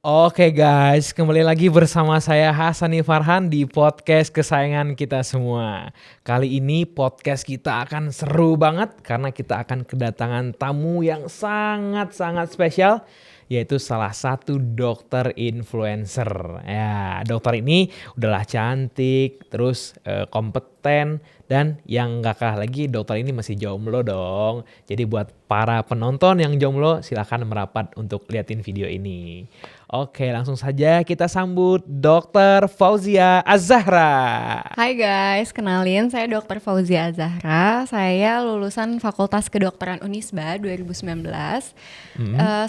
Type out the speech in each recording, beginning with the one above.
Oke guys, kembali lagi bersama saya Hasani Farhan di podcast kesayangan kita semua. Kali ini podcast kita akan seru banget karena kita akan kedatangan tamu yang sangat-sangat spesial, yaitu salah satu dokter influencer. Ya, dokter ini udahlah cantik, terus kompeten, dan yang gak kalah lagi dokter ini masih jomblo dong. Jadi buat para penonton yang jomblo silakan merapat untuk liatin video ini. Oke, langsung saja kita sambut Dr. Fauzia Az-Zahra. Hai guys, kenalin saya Dr. Fauzia Az-Zahra. Saya lulusan Fakultas Kedokteran Unisba 2019.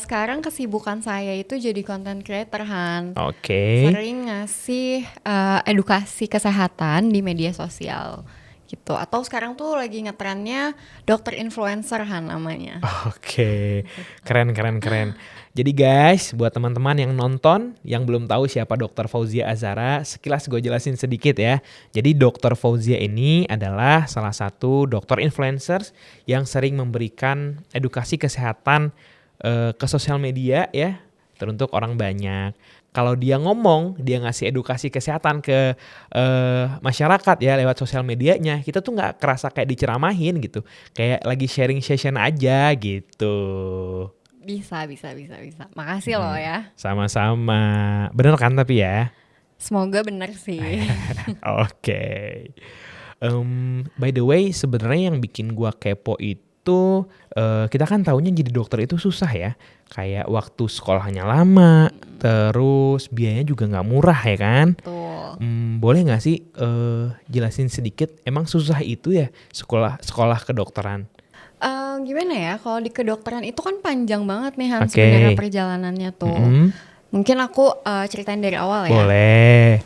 Sekarang kesibukan saya itu jadi content creator, Han. Oke. Sering ngasih edukasi kesehatan di media sosial gitu. Atau sekarang tuh lagi ngetrennya dokter influencer, Han, namanya. Oke, keren. Jadi guys, buat teman-teman yang nonton, yang belum tahu siapa Dr. Fauzia Az-Zahra, sekilas gue jelasin sedikit ya. Jadi Dr. Fauzia ini adalah salah satu dokter influencer yang sering memberikan edukasi kesehatan ke sosial media ya, teruntuk orang banyak. Kalau dia ngomong, dia ngasih edukasi kesehatan ke masyarakat ya lewat sosial medianya, kita tuh nggak kerasa kayak diceramahin gitu, kayak lagi sharing session aja gitu. Bisa. Makasih loh ya. Sama-sama. Bener kan tapi ya? Semoga bener sih. Oke. By the way, sebenarnya yang bikin gua kepo itu kita kan taunya jadi dokter itu susah ya. Kayak waktu sekolahnya lama, terus biayanya juga nggak murah ya kan? Betul. Boleh nggak sih jelasin sedikit? Emang susah itu ya sekolah kedokteran? Gimana ya, kalau di kedokteran itu kan panjang banget nih, Han, Oke. sebenarnya perjalanannya tuh. Mungkin aku ceritain dari awal ya. Boleh.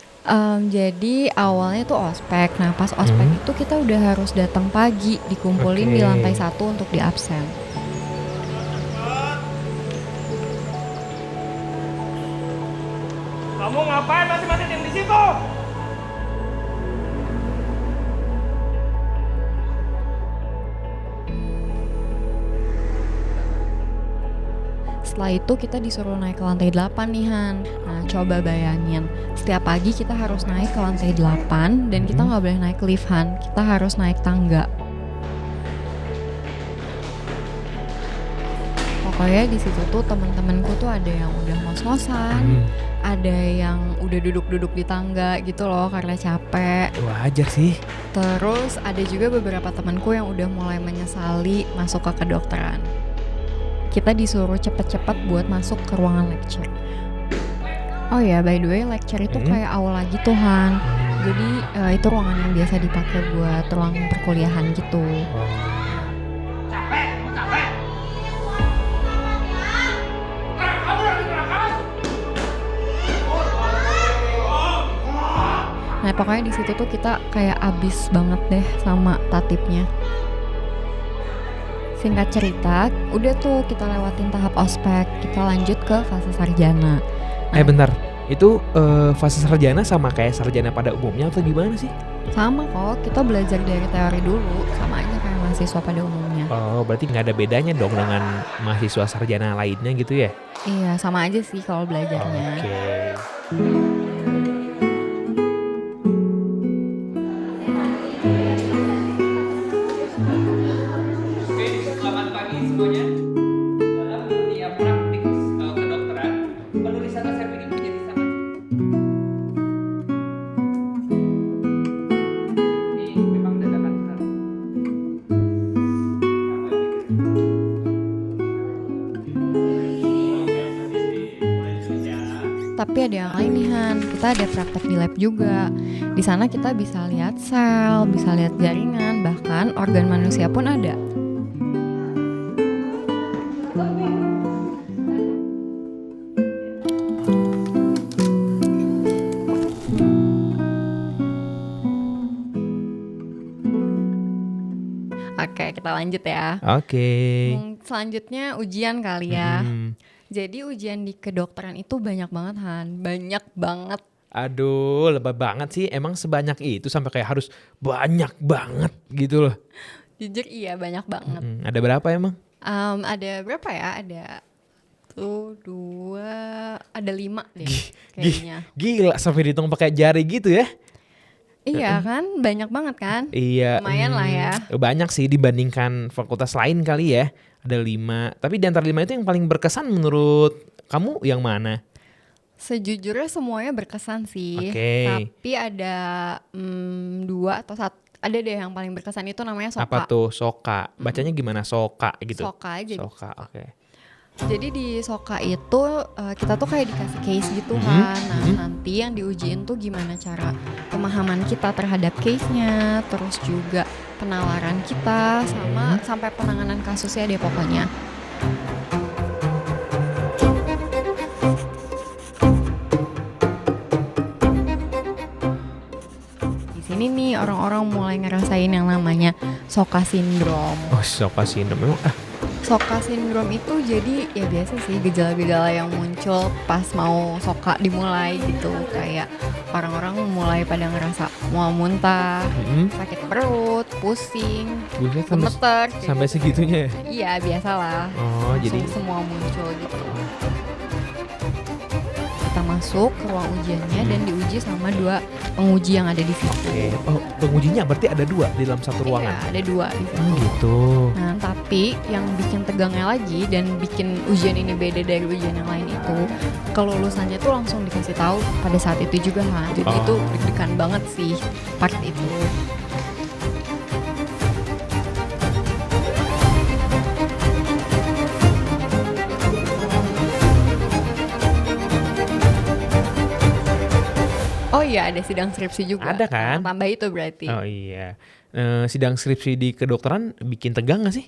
Jadi awalnya tuh ospek. Nah pas ospek itu kita udah harus datang pagi, dikumpulin di lantai 1 untuk di absen. Kamu ngapain masih diam di situ? Setelah itu kita disuruh naik ke lantai 8 nih, Han. Nah coba bayangin, setiap pagi kita harus naik ke lantai 8 dan kita nggak boleh naik lift, Han. Kita harus naik tangga. Pokoknya di situ tuh teman-temanku tuh ada yang udah ngos-ngosan, ada yang udah duduk-duduk di tangga gitu loh karena capek. Wajar sih. Terus ada juga beberapa temanku yang udah mulai menyesali masuk ke kedokteran. Kita disuruh cepet-cepet buat masuk ke ruangan lecture. Oh ya, by the way, lecture itu kayak aula gitu, Han. Jadi itu ruangan yang biasa dipakai buat ruang perkuliahan gitu. Nah pokoknya di situ tuh kita kayak abis banget deh sama tatipnya. Singkat cerita, udah tuh kita lewatin tahap ospek, kita lanjut ke fase sarjana. Bentar, itu fase sarjana sama kayak sarjana pada umumnya atau gimana sih? Sama kok, kita belajar dari teori dulu, sama aja kayak mahasiswa pada umumnya. Oh, berarti nggak ada bedanya dong dengan mahasiswa sarjana lainnya gitu ya? Iya, sama aja sih kalau belajarnya. Oke. Selamat pagi semuanya. Dalam dunia praktik kedokteran, penulisan resep ini menjadi sangat. Ini memang dadakan sekali. Tapi ada yang lain nih, Han. Kita ada praktek di lab juga. Di sana kita bisa lihat sel, bisa lihat jaringan, bahkan organ manusia pun ada. Oke, kita lanjut ya. Oke. Selanjutnya ujian kali ya. Jadi ujian di kedokteran itu banyak banget, Han. Banyak banget. Aduh, lebay banget sih. Emang sebanyak itu sampai kayak harus banyak banget gitu loh. Jujur iya banyak banget. Ada berapa emang? Ada berapa ya? Ada 1, 2, ada 5 deh kayaknya. Gila sampai dihitung pakai jari gitu ya. Iya kan, banyak banget kan. Iya. Lumayan lah ya. Banyak sih dibandingkan fakultas lain kali ya. Ada 5. Tapi di antara 5 itu yang paling berkesan menurut kamu yang mana? Sejujurnya semuanya berkesan sih. Oke. Tapi ada 2 atau 1. Ada deh yang paling berkesan itu namanya Soka. Apa tuh Soka? Bacanya gimana Soka gitu? Soka aja. Soka, oke. Jadi di Soka itu kita tuh kayak dikasih case gitu kan. Nah nanti yang diujiin tuh gimana cara pemahaman kita terhadap case-nya, terus juga penalaran kita sama sampai penanganan kasusnya deh pokoknya. Di sini nih orang-orang mulai ngerasain yang namanya Soka Syndrome. Oh, Soka Syndrome. Memang Soka Syndrome itu jadi ya biasa sih gejala-gejala yang muncul pas mau Soka dimulai gitu. Kayak orang-orang mulai pada ngerasa mau muntah, sakit perut, pusing, gemeter. sampai segitunya ya? Iya biasalah. Oh, jadi semua muncul gitu. Kita masuk ke ruang ujiannya dan diuji sama 2 penguji yang ada di situ. Oke. Oh, pengujinya berarti ada 2 di dalam satu ruangan? Iya, ada 2 di situ. Oh gitu. Nah, tapi yang bikin tegangnya lagi dan bikin ujian ini beda dari ujian yang lain itu, kelulusannya tuh langsung dikasih tahu pada saat itu juga kan. Jadi itu deg-degan banget sih part itu. Oh iya, ada sidang skripsi juga. Ada kan? Tambah itu berarti. Oh iya. Sidang skripsi di kedokteran bikin tegang gak sih?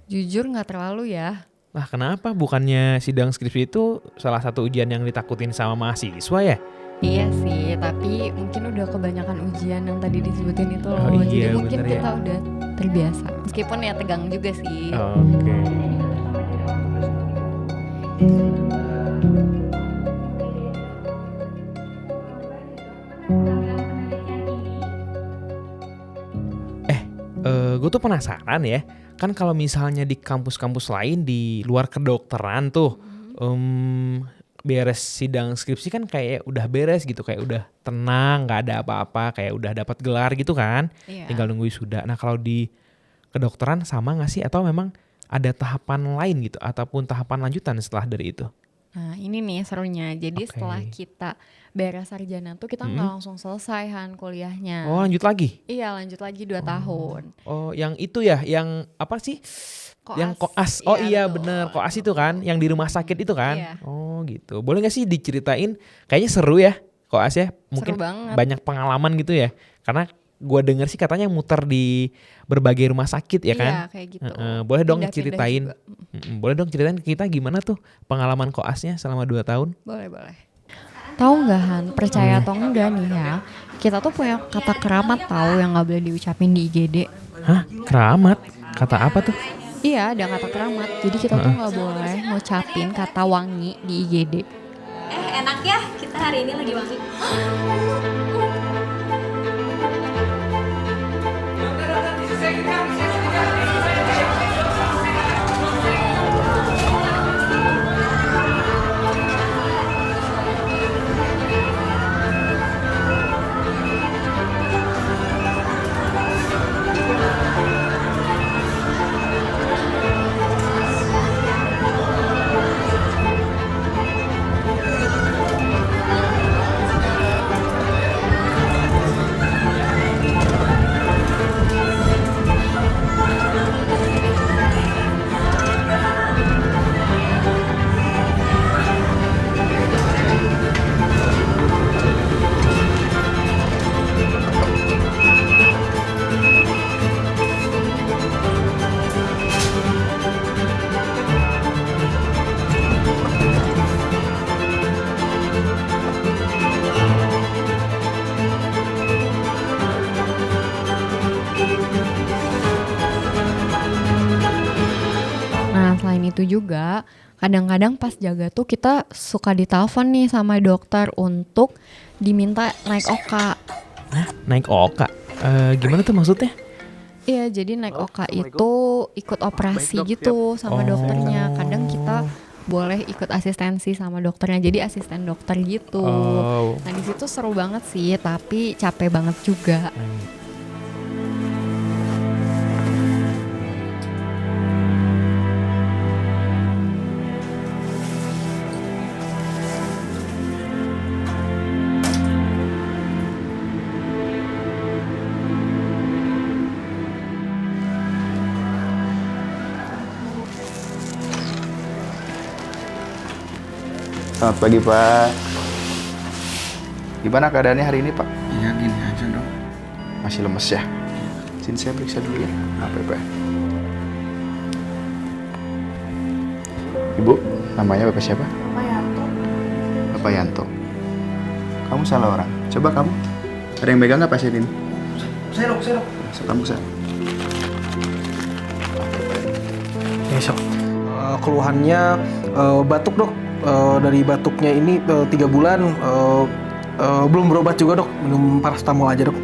Jujur nggak terlalu ya. Lah kenapa? Bukannya sidang skripsi itu salah satu ujian yang ditakutin sama mahasiswa ya? Iya sih, tapi mungkin udah kebanyakan ujian yang tadi disebutin itu loh. Oh Jadi iya, mungkin bener ya. kita udah terbiasa. Meskipun ya tegang juga sih. Oke. Gue tuh penasaran ya, kan kalau misalnya di kampus-kampus lain di luar kedokteran tuh, beres sidang skripsi kan kayak udah beres gitu, kayak udah tenang, nggak ada apa-apa, kayak udah dapat gelar gitu kan, Iya. tinggal nunggu wisuda. Nah kalau di kedokteran sama nggak sih, atau memang ada tahapan lain gitu, ataupun tahapan lanjutan setelah dari itu? Nah ini nih serunya. Jadi Oke. setelah kita beres sarjana tuh kita nggak langsung selesai Han kuliahnya. Oh lanjut lagi? Iya lanjut lagi 2 tahun. Oh yang itu ya, yang apa sih? Koas. Yang koas. Oh iya betul. bener, koas itu kan, yang di rumah sakit itu kan. Iya. Oh gitu. Boleh gak sih diceritain? Kayaknya seru ya koas ya. Mungkin Seru banget. banyak pengalaman gitu ya. Karena gue denger sih katanya muter di berbagai rumah sakit ya kan. Iya kayak gitu. Boleh dong Pindah-pindah ceritain. juga. Boleh dong ceritain ke kita gimana tuh pengalaman koasnya selama 2 tahun. Boleh. Tahu nggak Han, percaya atau enggak nih ya, kita tuh punya kata keramat tahu yang nggak boleh diucapin di IGD. Hah? Keramat? Kata apa tuh? Iya ada kata keramat, jadi kita tuh nggak boleh ngucapin kata wangi di IGD. Enak ya, kita hari ini lagi wangi. Nah selain itu juga kadang-kadang pas jaga tuh kita suka ditelepon nih sama dokter untuk diminta naik oka. Hah? Naik oka? Gimana tuh maksudnya? Iya jadi naik oka itu ikut operasi gitu sama dokternya. Kadang kita boleh ikut asistensi sama dokternya, jadi asisten dokter gitu. Oh. Nah di situ seru banget sih, tapi capek banget juga. Selamat pagi Pak. Gimana keadaannya hari ini Pak? Ya gini aja dong. Masih lemes ya? Sini saya periksa dulu ya. Apa Pak? Ibu, namanya Bapak siapa? Bapak Yanto. Bapak Yanto. Kamu salah orang. Coba kamu. Ada yang megang nggak pasien ini? Saya dok. Kamu saya. Ya sok. Keluhannya batuk dok. Dari batuknya ini 3 bulan belum berobat juga dok. Minum paracetamol aja dok.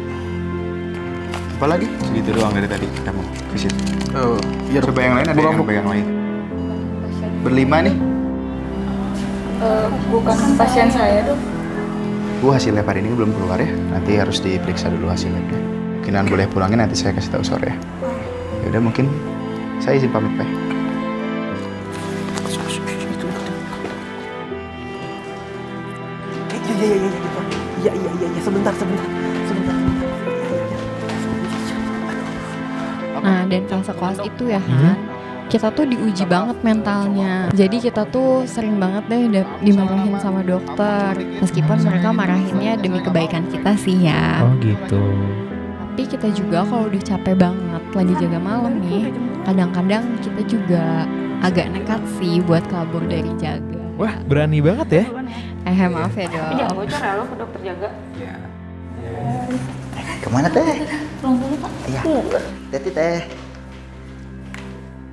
Apa lagi? Segitu doang dari tadi kamu visit. Iya dok. Coba yang lain ada yang pegang lain. Berlima nih. Bukan pasien saya, Dok. Bu, hasil lab hari ini belum keluar ya. Nanti harus diperiksa dulu hasil labnya. Mungkinan boleh pulangin, nanti saya kasih tahu sore ya. Ya udah, mungkin saya izin pamit Pak. Iya sebentar. Nah dan fase koas itu ya Han, kita tuh diuji banget mentalnya. Jadi kita tuh sering banget deh dimarahin sama dokter, meskipun mereka marahinnya demi kebaikan kita sih ya. Oh gitu. Tapi kita juga kalau udah capek banget lagi jaga malam nih, kadang-kadang kita juga agak nekat sih buat kabur dari jaga. Wah, berani banget ya. Maaf ya Tapi jangan dok. bocor ya lo ke dokter jaga. Kemana teh? Pulang dulu Pak. Iya. Teh.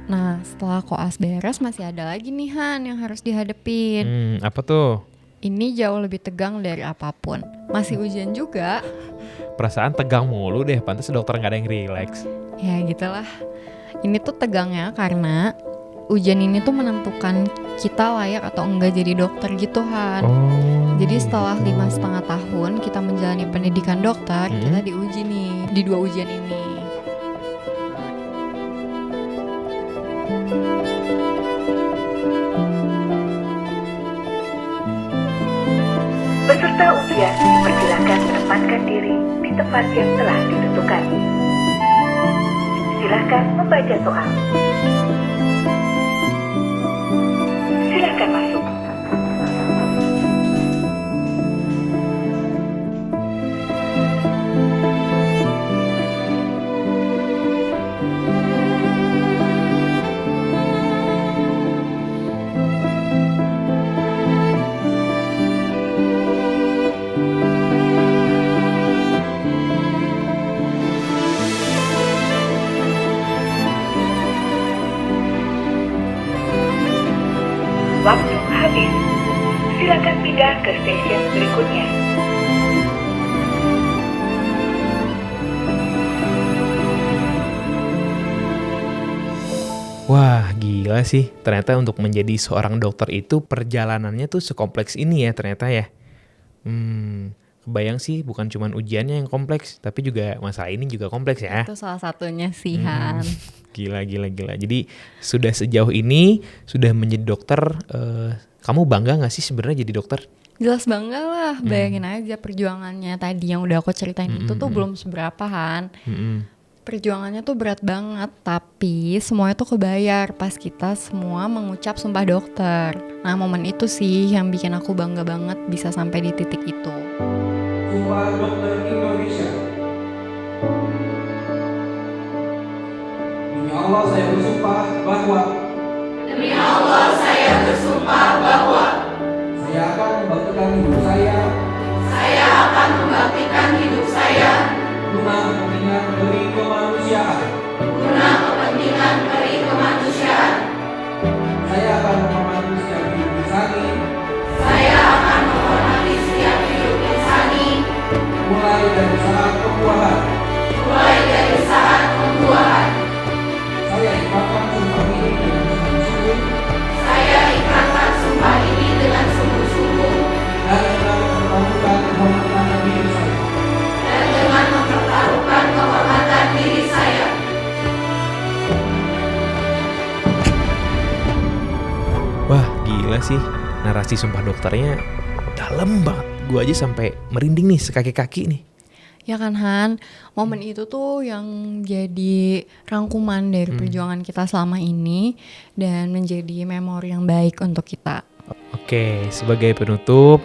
Nah setelah koas beres masih ada lagi nih Han yang harus dihadepin. Apa tuh? Ini jauh lebih tegang dari apapun. Masih ujian juga. Perasaan tegang mulu deh, pantas dokter nggak ada yang relax. Ya gitulah. Ini tuh tegangnya karena ujian ini tuh menentukan kita layak atau enggak jadi dokter gitu Han. Jadi setelah 5,5 tahun kita menjalani pendidikan dokter, kita diuji nih di 2 ujian ini. Peserta ujian dipersilakan menempatkan diri di tempat yang telah ditentukan. Silakan membaca soal. Silakan masuk. Waktu habis. Silakan pindah ke stasiun berikutnya. Wah, gila sih. Ternyata untuk menjadi seorang dokter itu perjalanannya tuh sekompleks ini ya ternyata ya. Kebayang sih bukan cuma ujiannya yang kompleks, tapi juga masalah ini juga kompleks ya. Itu salah satunya sih Han. Gila. Jadi sudah sejauh ini, sudah menjadi dokter, kamu bangga gak sih sebenarnya jadi dokter? Jelas bangga lah, bayangin aja perjuangannya tadi yang udah aku ceritain itu tuh belum seberapa Han. Perjuangannya tuh berat banget, tapi semuanya tuh kebayar pas kita semua mengucap sumpah dokter. Nah momen itu sih yang bikin aku bangga banget bisa sampai di titik itu. Sumpah Dokter Indonesia. Demi Allah saya bersumpah bahwa saya akan membaktikan hidup saya guna kepentingan peri kemanusiaan. Saya akan menghormati setiap hidup insani. Mulai dari saat pembuahan. Saya ikrarkan sumpah ini dengan sungguh-sungguh. Gila sih, narasi Sumpah Dokternya dalam banget. Gue aja sampai merinding nih sekaki-kaki nih. Ya kan Han, momen itu tuh yang jadi rangkuman dari perjuangan kita selama ini dan menjadi memori yang baik untuk kita. Oke, sebagai penutup,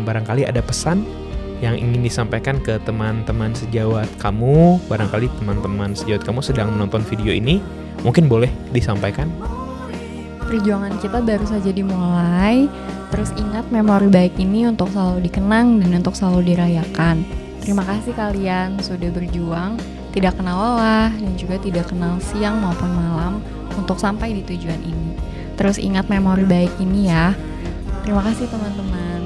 barangkali ada pesan yang ingin disampaikan ke teman-teman sejawat kamu. Barangkali teman-teman sejawat kamu sedang menonton video ini, mungkin boleh disampaikan. Perjuangan kita baru saja dimulai, terus ingat memori baik ini untuk selalu dikenang dan untuk selalu dirayakan. Terima kasih kalian sudah berjuang, tidak kenal lelah dan juga tidak kenal siang maupun malam untuk sampai di tujuan ini. Terus ingat memori baik ini ya. Terima kasih teman-teman.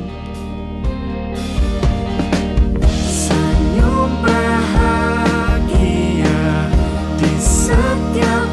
Senyum bahagia di setiap